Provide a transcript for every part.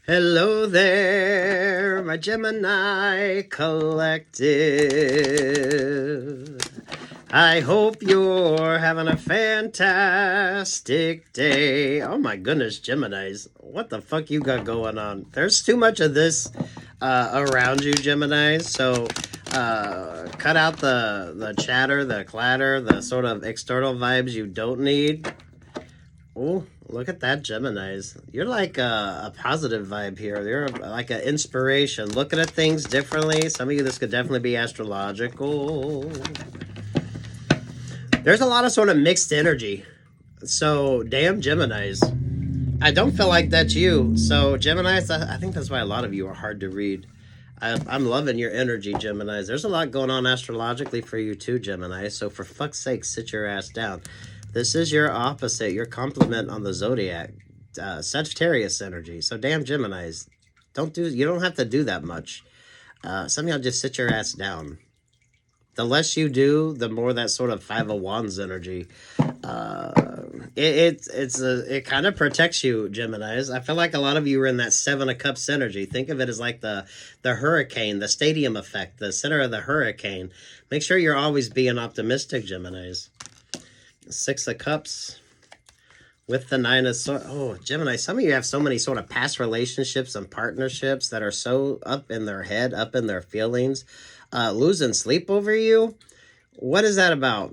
Hello there, my Gemini collective. I hope you're having a fantastic day. Oh my goodness, Geminis. What the fuck you got going on? There's too much of this around you, Geminis. So cut out the chatter, the clatter, the sort of external vibes you don't need. Oh, look at that, Geminis. You're like a positive vibe here. You're like an inspiration, looking at things differently. Some of you, this could definitely be astrological. There's a lot of sort of mixed energy. So, damn Geminis. I don't feel like that's you. So, Geminis, I think that's why a lot of you are hard to read. I'm loving your energy, Geminis. There's a lot going on astrologically for you too, Gemini. So, for fuck's sake, sit your ass down. This is your opposite, your complement on the zodiac, Sagittarius energy. So damn Geminis, you don't have to do that much. Some of y'all just sit your ass down. The less you do, the more that sort of Five of Wands energy. It kind of protects you, Geminis. I feel like a lot of you are in that Seven of Cups energy. Think of it as like the hurricane, the stadium effect, the center of the hurricane. Make sure you're always being optimistic, Geminis. Six of Cups with the Nine of Swords. Oh, Gemini, some of you have so many sort of past relationships and partnerships that are so up in their head, up in their feelings, losing sleep over you. What is that about?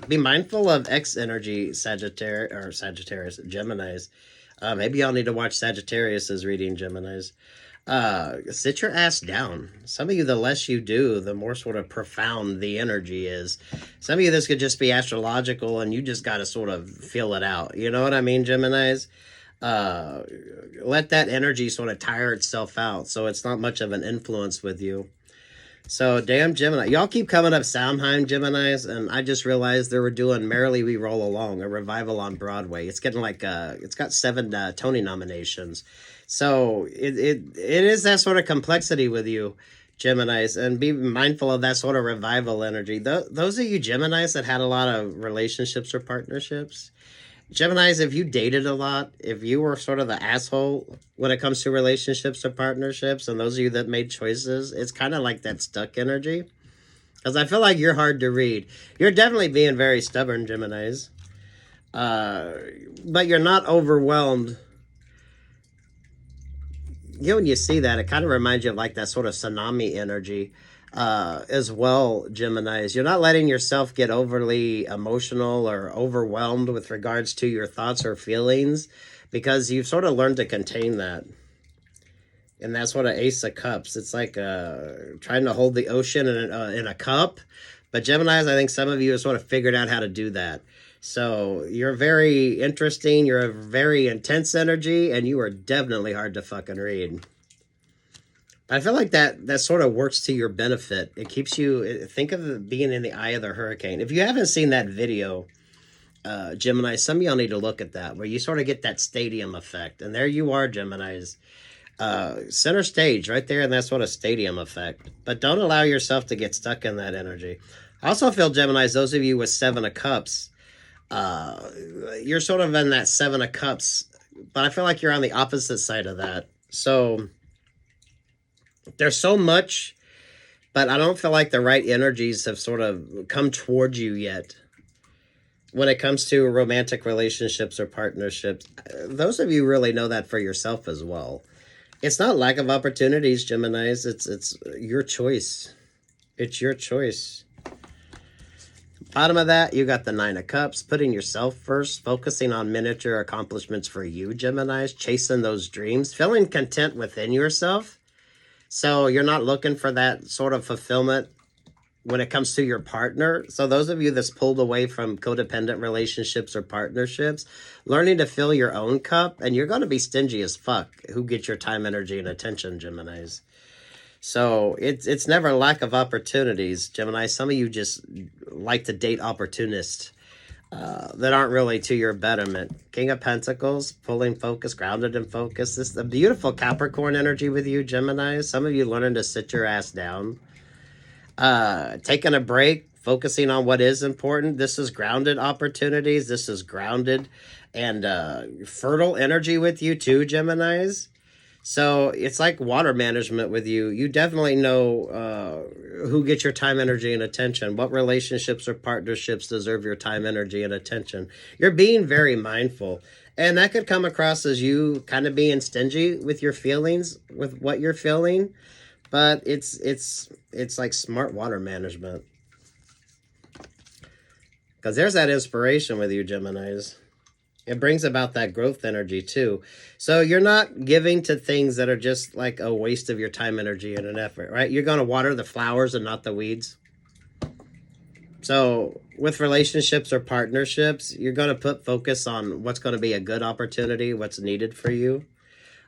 Be mindful of X energy, Sagittarius, Geminis. Maybe y'all need to watch Sagittarius's reading, Geminis. Sit your ass down. Some of you, the less you do, the more sort of profound the energy is. Some of you, this could just be astrological and you just got to sort of feel it out. You know what I mean, Geminis? Let that energy sort of tire itself out so it's not much of an influence with you. So, damn Gemini. Y'all keep coming up Soundheim, Geminis, and I just realized they were doing Merrily We Roll Along, a revival on Broadway. It's getting like, it's got 7 Tony nominations. So, it is that sort of complexity with you, Geminis, and be mindful of that sort of revival energy. Those of you Geminis that had a lot of relationships or partnerships, Geminis, if you dated a lot, if you were sort of the asshole when it comes to relationships or partnerships, and those of you that made choices, it's kind of like that stuck energy. Because I feel like you're hard to read. You're definitely being very stubborn, Geminis. But you're not overwhelmed. You know, when you see that, it kind of reminds you of like that sort of tsunami energy. As well, Geminis. You're not letting yourself get overly emotional or overwhelmed with regards to your thoughts or feelings because you've sort of learned to contain that. And that's what an Ace of Cups. It's like trying to hold the ocean in a cup. But Geminis, I think some of you have sort of figured out how to do that. So you're very interesting. You're a very intense energy, and you are definitely hard to fucking read. I feel like that sort of works to your benefit. It keeps you, think of it being in the eye of the hurricane. If you haven't seen that video, Gemini, some of y'all need to look at that, where you sort of get that stadium effect. And there you are, Geminis. Center stage, right there in that sort of stadium effect. But don't allow yourself to get stuck in that energy. I also feel, Geminis, those of you with 7 of Cups, you're sort of in that 7 of Cups, but I feel like you're on the opposite side of that. So there's so much, but I don't feel like the right energies have sort of come towards you yet when it comes to romantic relationships or partnerships. Those of you really know that for yourself as well. It's not lack of opportunities, Geminis. It's your choice. It's your choice. Bottom of that, you got the 9 of Cups, putting yourself first, focusing on miniature accomplishments for you, Geminis, chasing those dreams, feeling content within yourself. So you're not looking for that sort of fulfillment when it comes to your partner. So those of you that's pulled away from codependent relationships or partnerships, learning to fill your own cup, and you're going to be stingy as fuck who gets your time, energy, and attention, Geminis. So it's never lack of opportunities, Gemini. Some of you just like to date opportunists that aren't really to your betterment. King of Pentacles, pulling focus, grounded in focus. This is a beautiful Capricorn energy with you, Gemini. Some of you learning to sit your ass down. Taking a break, focusing on what is important. This is grounded opportunities. This is grounded and fertile energy with you too, Geminis. So it's like water management with you. You definitely know who gets your time, energy, and attention. What relationships or partnerships deserve your time, energy, and attention. You're being very mindful. And that could come across as you kind of being stingy with your feelings, with what you're feeling. But it's like smart water management. Because there's that inspiration with you, Geminis. It brings about that growth energy too. So you're not giving to things that are just like a waste of your time, energy, and an effort, right? You're going to water the flowers and not the weeds. So with relationships or partnerships, you're going to put focus on what's going to be a good opportunity, what's needed for you,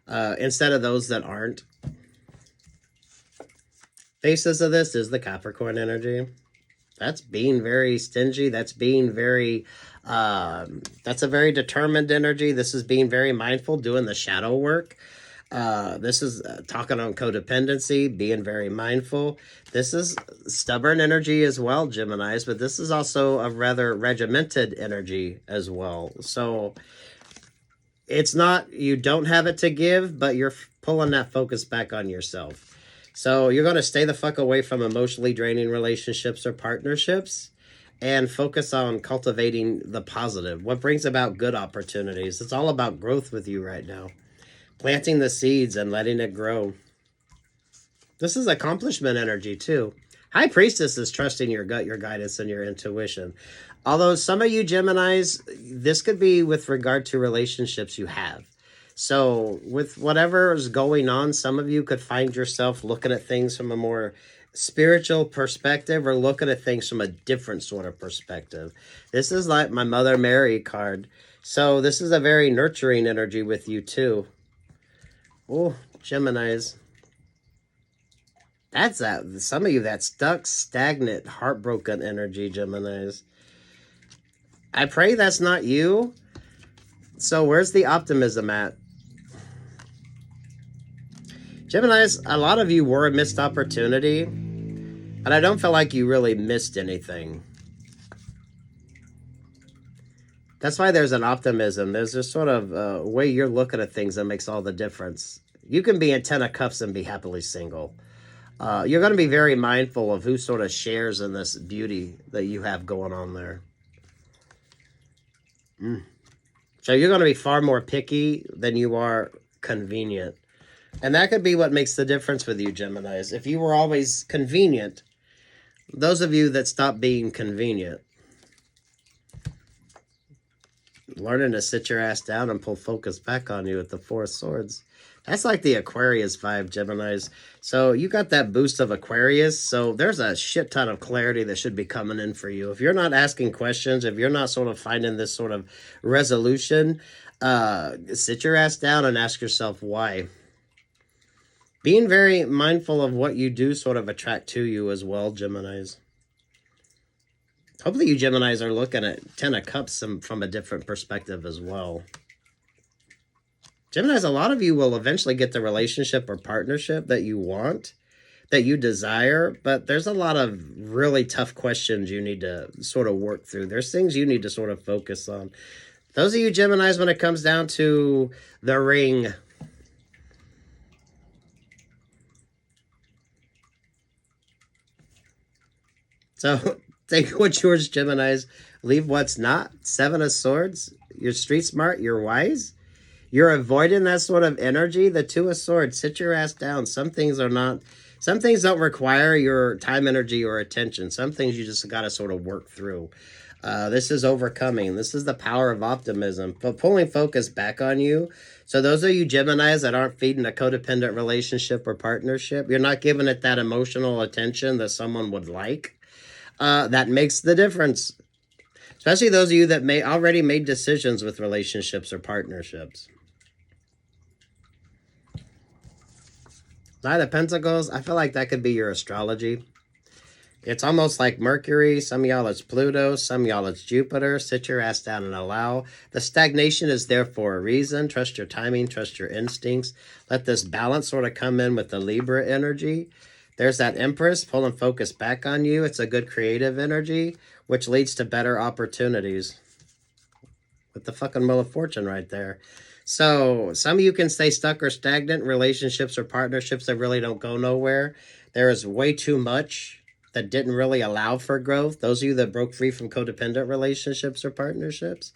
instead of those that aren't. Faces of this is the Capricorn energy. That's being very stingy. That's being very, that's a very determined energy. This is being very mindful, doing the shadow work. This is talking on codependency, being very mindful. This is stubborn energy as well, Geminis, but this is also a rather regimented energy as well. So it's not, you don't have it to give, but you're pulling that focus back on yourself. So you're going to stay the fuck away from emotionally draining relationships or partnerships and focus on cultivating the positive. What brings about good opportunities? It's all about growth with you right now. Planting the seeds and letting it grow. This is accomplishment energy too. High Priestess is trusting your gut, your guidance, and your intuition. Although some of you Geminis, this could be with regard to relationships you have. So with whatever is going on, some of you could find yourself looking at things from a more spiritual perspective or looking at things from a different sort of perspective. This is like my Mother Mary card. So this is a very nurturing energy with you too. Oh, Geminis. That's that. Some of you that stuck, stagnant, heartbroken energy, Geminis. I pray that's not you. So where's the optimism at? Geminis, a lot of you were a missed opportunity, but I don't feel like you really missed anything. That's why there's an optimism. There's this sort of way you're looking at things that makes all the difference. You can be in 10 of cups and be happily single. You're going to be very mindful of who sort of shares in this beauty that you have going on there. So you're going to be far more picky than you are convenient. And that could be what makes the difference with you, Geminis. If you were always convenient, those of you that stop being convenient, learning to sit your ass down and pull focus back on you with the Four of Swords. That's like the Aquarius vibe, Geminis. So you got that boost of Aquarius. So there's a shit ton of clarity that should be coming in for you. If you're not asking questions, if you're not sort of finding this sort of resolution, sit your ass down and ask yourself why. Being very mindful of what you do sort of attract to you as well, Geminis. Hopefully you Geminis are looking at 10 of Cups from a different perspective as well. Geminis, a lot of you will eventually get the relationship or partnership that you want, that you desire, but there's a lot of really tough questions you need to sort of work through. There's things you need to sort of focus on. Those of you Geminis, when it comes down to the ring, so take what's yours, Geminis. Leave what's not. 7 of Swords. You're street smart. You're wise. You're avoiding that sort of energy. The 2 of Swords. Sit your ass down. Some things are not. Some things don't require your time, energy, or attention. Some things you just got to sort of work through. This is overcoming. This is the power of optimism. But pulling focus back on you. So those of you Geminis that aren't feeding a codependent relationship or partnership, you're not giving it that emotional attention that someone would like. That makes the difference. Especially those of you that may already made decisions with relationships or partnerships. Knight of Pentacles, I feel like that could be your astrology. It's almost like Mercury. Some of y'all it's Pluto. Some of y'all it's Jupiter. Sit your ass down and allow. The stagnation is there for a reason. Trust your timing. Trust your instincts. Let this balance sort of come in with the Libra energy. There's that Empress pulling focus back on you. It's a good creative energy, which leads to better opportunities. with the fucking Wheel of Fortune right there. So some of you can stay stuck or stagnant in relationships or partnerships that really don't go nowhere. There is way too much that didn't really allow for growth. Those of you that broke free from codependent relationships or partnerships,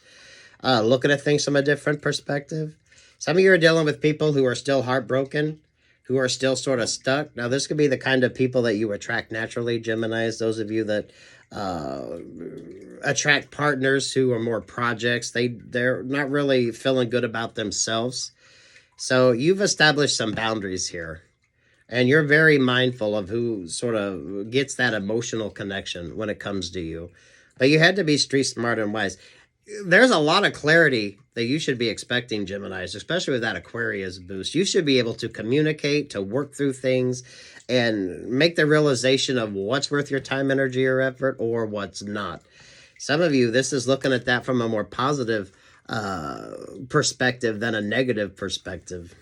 looking at things from a different perspective. Some of you are dealing with people who are still heartbroken, who are still sort of stuck. Now, this could be the kind of people that you attract naturally, Geminis. Those of you that attract partners who are more projects. They're not really feeling good about themselves. So you've established some boundaries here. And you're very mindful of who sort of gets that emotional connection when it comes to you. But you had to be street smart and wise. There's a lot of clarity that you should be expecting, Geminis, especially with that Aquarius boost. You should be able to communicate, to work through things, and make the realization of what's worth your time, energy, or effort, or what's not. Some of you, this is looking at that from a more positive perspective than a negative perspective.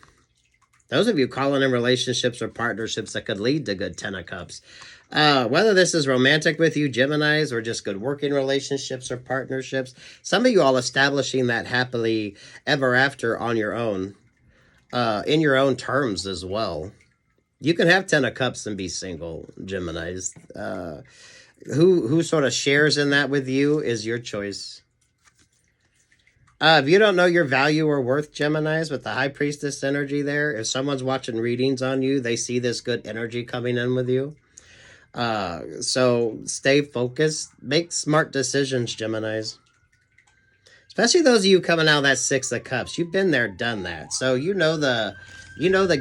Those of you calling in relationships or partnerships that could lead to good Ten of Cups. Whether this is romantic with you, Geminis, or just good working relationships or partnerships, some of you all establishing that happily ever after on your own, in your own terms as well. You can have Ten of Cups and be single, Geminis. Who sort of shares in that with you is your choice. If you don't know your value or worth, Geminis, with the High Priestess energy there, if someone's watching readings on you, they see this good energy coming in with you. So stay focused. Make smart decisions, Geminis. Especially those of you coming out of that Six of Cups. You've been there, done that. So you know the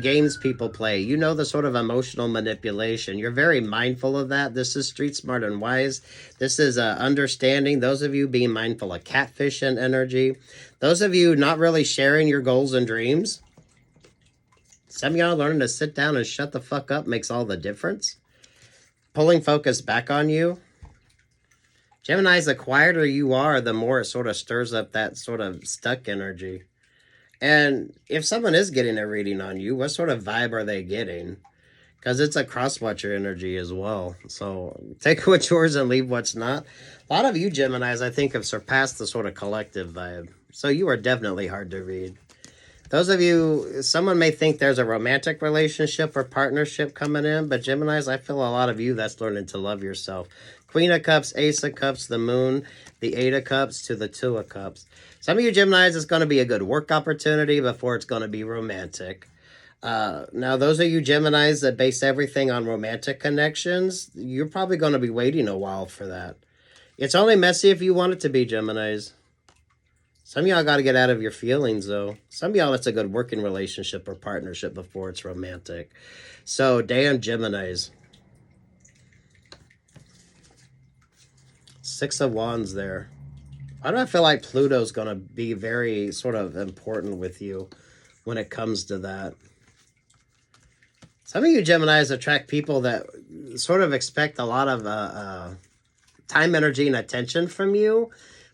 games people play. You know the sort of emotional manipulation. You're very mindful of that. This is street smart and wise. This is understanding. Those of you being mindful of catfishing energy. Those of you not really sharing your goals and dreams. Some of y'all learning to sit down and shut the fuck up makes all the difference. Pulling focus back on you. Geminis, the quieter you are, the more it sort of stirs up that sort of stuck energy. And if someone is getting a reading on you, what sort of vibe are they getting? Because it's a cross-watcher energy as well. So take what's yours and leave what's not. A lot of you Geminis, I think, have surpassed the sort of collective vibe. So you are definitely hard to read. Those of you, someone may think there's a romantic relationship or partnership coming in, but Geminis, I feel a lot of you that's learning to love yourself. Queen of Cups, Ace of Cups, the Moon, the Eight of Cups to the Two of Cups. Some of you Geminis, it's going to be a good work opportunity before it's going to be romantic. Now, those of you Geminis that base everything on romantic connections, you're probably going to be waiting a while for that. It's only messy if you want it to be, Geminis. Some of y'all got to get out of your feelings, though. Some of y'all, it's a good working relationship or partnership before it's romantic. So, damn Geminis. Six of Wands there. Why do I feel like Pluto's going to be very sort of important with you when it comes to that? Some of you Geminis attract people that sort of expect a lot of time, energy, and attention from you,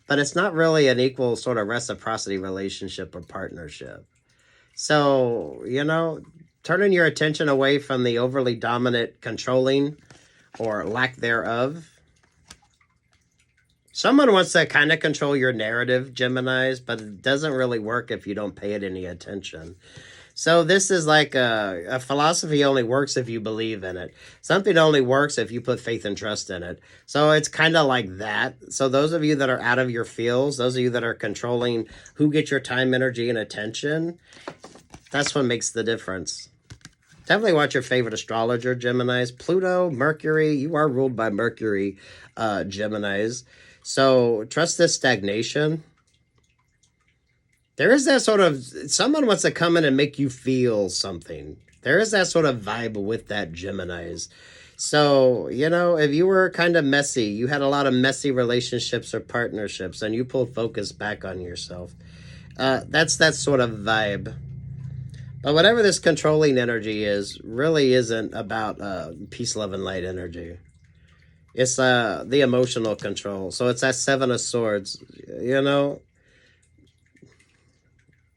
but it's not really an equal sort of reciprocity relationship or partnership. So, you know, turning your attention away from the overly dominant, controlling, or lack thereof. Someone wants to kind of control your narrative, Geminis, but it doesn't really work if you don't pay it any attention. So this is like a philosophy only works if you believe in it. Something only works if you put faith and trust in it. So it's kind of like that. So those of you that are out of your fields, those of you that are controlling who gets your time, energy, and attention, that's what makes the difference. Definitely watch your favorite astrologer, Geminis. Pluto, Mercury, you are ruled by Mercury, Geminis. So trust this stagnation. There is that sort of, someone wants to come in and make you feel something. There is that sort of vibe with that Geminis. So, you know, if you were kind of messy, you had a lot of messy relationships or partnerships, and you pulled focus back on yourself. That's that sort of vibe. But whatever this controlling energy is, really isn't about peace, love, and light energy. It's the emotional control. So it's that Seven of Swords, you know.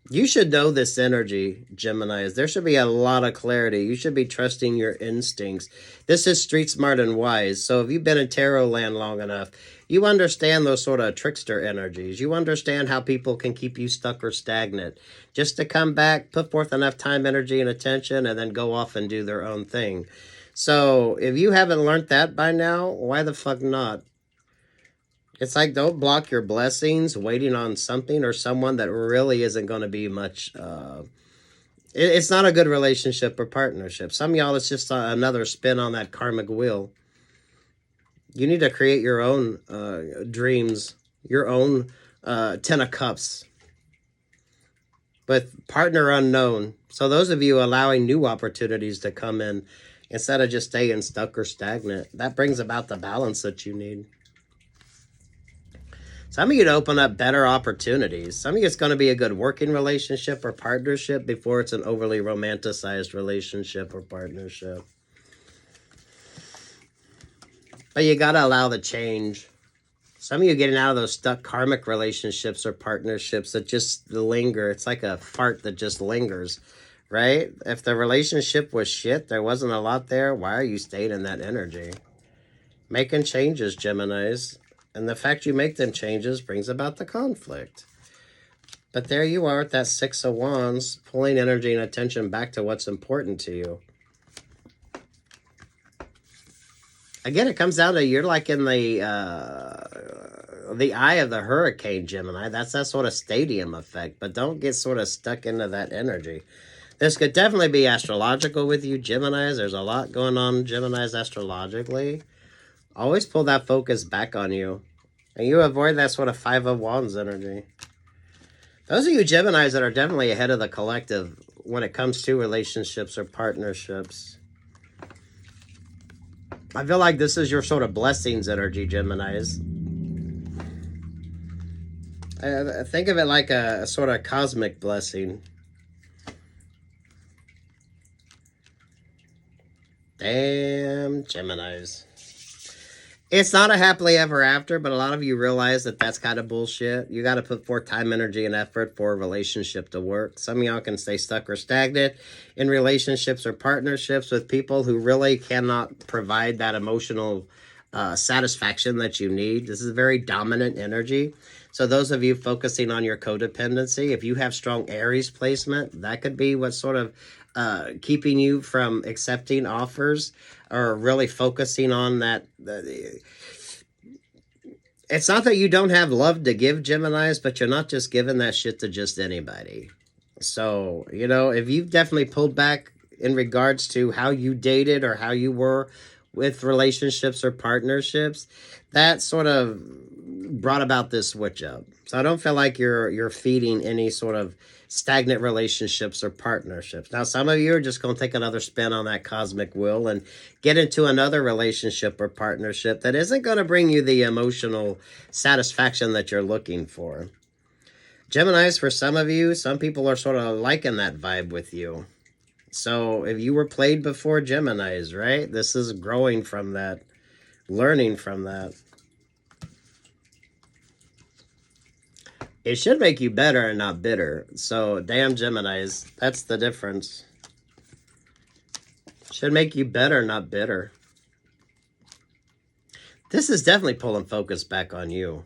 You should know this energy, Geminis. There should be a lot of clarity. You should be trusting your instincts. This is street smart and wise. So if you've been in tarot land long enough, You understand those sort of trickster energies. You understand how people can keep you stuck or stagnant. Just to come back, put forth enough time, energy, and attention, and then go off and do their own thing. So if you haven't learned that by now, why the fuck not? It's like, don't block your blessings waiting on something or someone that really isn't going to be much. It's not a good relationship or partnership. Some of y'all, it's just another spin on that karmic wheel. You need to create your own dreams, your own 10 of cups with partner unknown. So those of you allowing new opportunities to come in instead of just staying stuck or stagnant, that brings about the balance that you need. Some of you to open up better opportunities. Some of you it's going to be a good working relationship or partnership before it's an overly romanticized relationship or partnership. But you got to allow the change. Some of you getting out of those stuck karmic relationships or partnerships that just linger. It's like a fart that just lingers, right? If the relationship was shit, there wasn't a lot there, why are you staying in that energy? Making changes, Geminis. And the fact you make them changes brings about the conflict. But there you are at that Six of Wands, pulling energy and attention back to what's important to you. Again, it comes down to you're like in the eye of the hurricane, Gemini. That's that sort of stadium effect. But don't get sort of stuck into that energy. This could definitely be astrological with you, Geminis. There's a lot going on, Geminis, astrologically. Always pull that focus back on you. And you avoid that sort of Five of Wands energy. Those of you Geminis that are definitely ahead of the collective when it comes to relationships or partnerships. I feel like this is your sort of blessings energy, Geminis. Think of it like a sort of cosmic blessing. Damn, Geminis. It's not a happily ever after, but a lot of you realize that that's kind of bullshit. You got to put forth time, energy, and effort for a relationship to work. Some of y'all can stay stuck or stagnant in relationships or partnerships with people who really cannot provide that emotional satisfaction that you need. This is very dominant energy. So those of you focusing on your codependency, if you have strong Aries placement, that could be what's sort of keeping you from accepting offers or really focusing on that. It's not that you don't have love to give, Geminis, but you're not just giving that shit to just anybody. So, you know, if you've definitely pulled back in regards to how you dated or how you were with relationships or partnerships, that sort of brought about this switch up. So I don't feel like you're feeding any sort of stagnant relationships or partnerships. Now, some of you are just going to take another spin on that cosmic wheel and get into another relationship or partnership that isn't going to bring you the emotional satisfaction that you're looking for. Geminis, for some of you, some people are sort of liking that vibe with you. So if you were played before, Geminis, right? This is growing from that, learning from that. It should make you better and not bitter. So, damn Geminis, that's the difference. Should make you better, not bitter. This is definitely pulling focus back on you.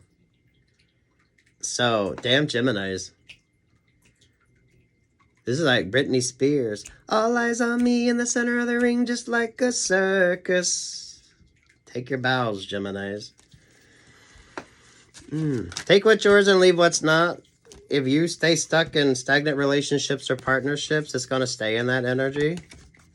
So, damn Geminis. This is like Britney Spears. All eyes on me in the center of the ring, just like a circus. Take your bows, Geminis. Take what's yours and leave what's not. If you stay stuck in stagnant relationships or partnerships, it's going to stay in that energy.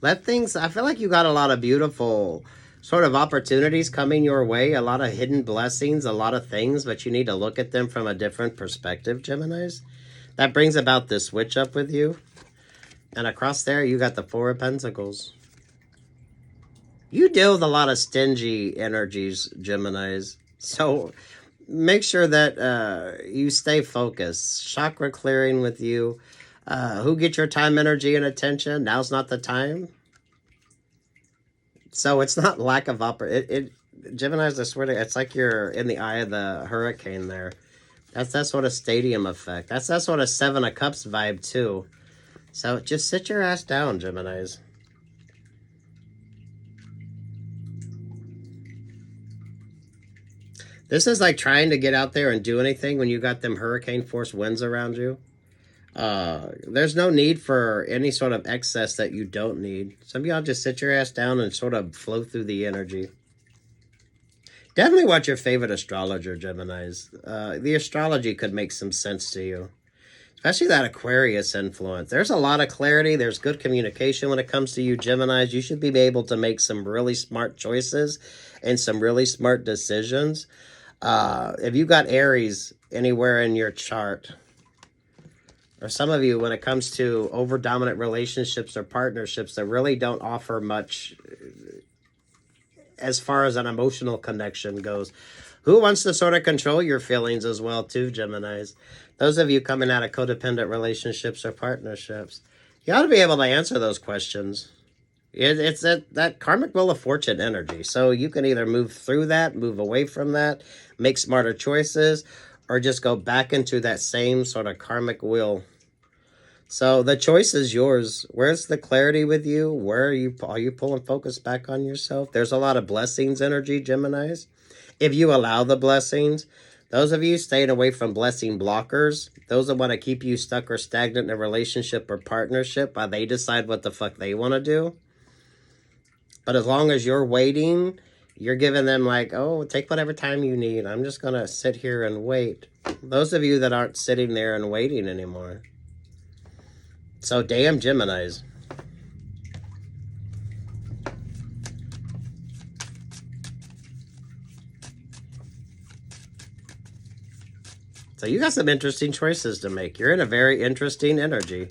Let things, I feel like you got a lot of beautiful sort of opportunities coming your way, a lot of hidden blessings, a lot of things, but you need to look at them from a different perspective, Geminis. That brings about this switch up with you. And across there, you got the Four of Pentacles. You deal with a lot of stingy energies, Geminis. So make sure that you stay focused. Chakra clearing with you. Who get your time, energy, and attention? Now's not the time. So it's not lack of Geminis, I swear to God, it's like you're in the eye of the hurricane there. That's that sort of stadium effect. That's that sort of Seven of Cups vibe too. So just sit your ass down, Geminis. This is like trying to get out there and do anything when you got them hurricane force winds around you. There's no need for any sort of excess that you don't need. Some of y'all just sit your ass down and sort of flow through the energy. Definitely watch your favorite astrologer, Geminis. The astrology could make some sense to you. Especially that Aquarius influence. There's a lot of clarity. There's good communication when it comes to you, Geminis. You should be able to make some really smart choices and some really smart decisions. If you got Aries anywhere in your chart, or some of you, when it comes to over-dominant relationships or partnerships that really don't offer much as far as an emotional connection goes, who wants to sort of control your feelings as well too, Geminis? Those of you coming out of codependent relationships or partnerships, you ought to be able to answer those questions. It's that karmic wheel of fortune energy. So you can either move through that, move away from that, make smarter choices, or just go back into that same sort of karmic wheel. So the choice is yours. Where's the clarity with you? Where are you pulling focus back on yourself? There's a lot of blessings energy, Geminis. If you allow the blessings, those of you staying away from blessing blockers, those that want to keep you stuck or stagnant in a relationship or partnership while they decide what the fuck they want to do. But as long as you're waiting, you're giving them like, oh, take whatever time you need. I'm just going to sit here and wait. Those of you that aren't sitting there and waiting anymore. So damn Geminis. So you got some interesting choices to make. You're in a very interesting energy.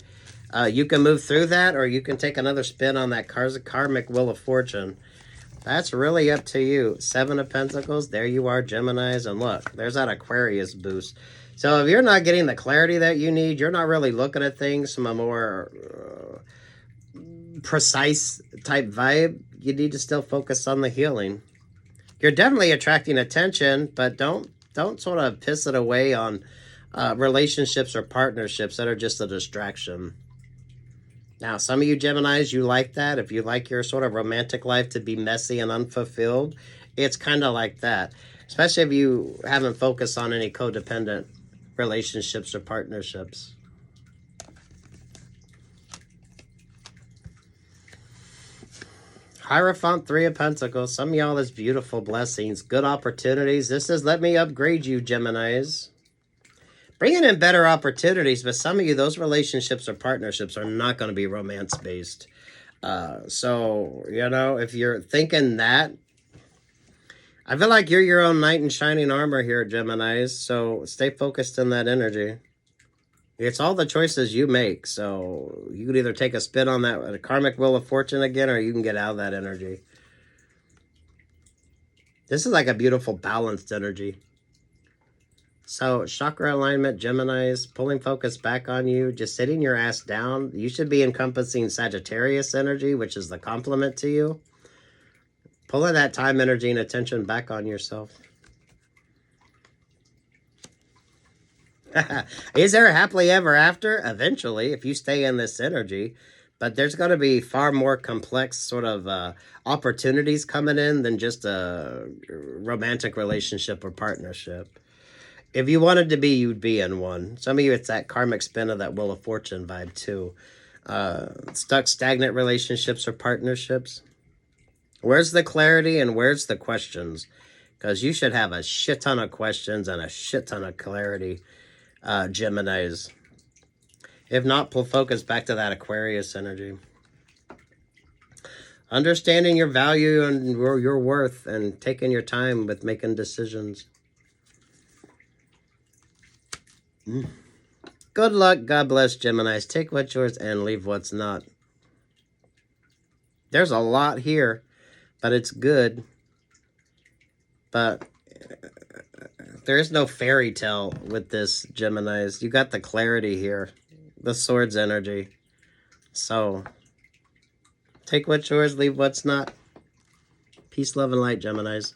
You can move through that, or you can take another spin on that karmic wheel of fortune. That's really up to you. 7 of Pentacles. There you are, Geminis. And look, there's that Aquarius boost. So if you're not getting the clarity that you need, you're not really looking at things from a more precise type vibe, you need to still focus on the healing. You're definitely attracting attention, but don't sort of piss it away on relationships or partnerships that are just a distraction. Now, some of you Geminis, you like that. If you like your sort of romantic life to be messy and unfulfilled, it's kind of like that. Especially if you haven't focused on any codependent relationships or partnerships. Hierophant, 3 of Pentacles. Some of y'all is beautiful blessings, good opportunities. This is let me upgrade you, Geminis. Bringing in better opportunities, but some of you, those relationships or partnerships are not going to be romance-based. So, you know, if you're thinking that, I feel like you're your own knight in shining armor here, Geminis. So stay focused in that energy. It's all the choices you make. So you could either take a spin on that karmic wheel of fortune again, or you can get out of that energy. This is like a beautiful balanced energy. So chakra alignment, Geminis, pulling focus back on you, just sitting your ass down. You should be encompassing Sagittarius energy, which is the complement to you. Pulling that time, energy, and attention back on yourself. Is there a happily ever after? Eventually, if you stay in this energy. But there's going to be far more complex sort of opportunities coming in than just a romantic relationship or partnership. If you wanted to be, you'd be in one. Some of you, it's that karmic spin of that Wheel of Fortune vibe too. Stuck, stagnant relationships or partnerships. Where's the clarity and where's the questions? Because you should have a shit ton of questions and a shit ton of clarity, Geminis. If not, pull focus back to that Aquarius energy. Understanding your value and your worth and taking your time with making decisions. Good luck. God bless, Geminis. Take what's yours and leave what's not. There's a lot here, but it's good. But there is no fairy tale with this, Geminis. You got the clarity here. The Swords energy. So, take what's yours, leave what's not. Peace, love, and light, Geminis.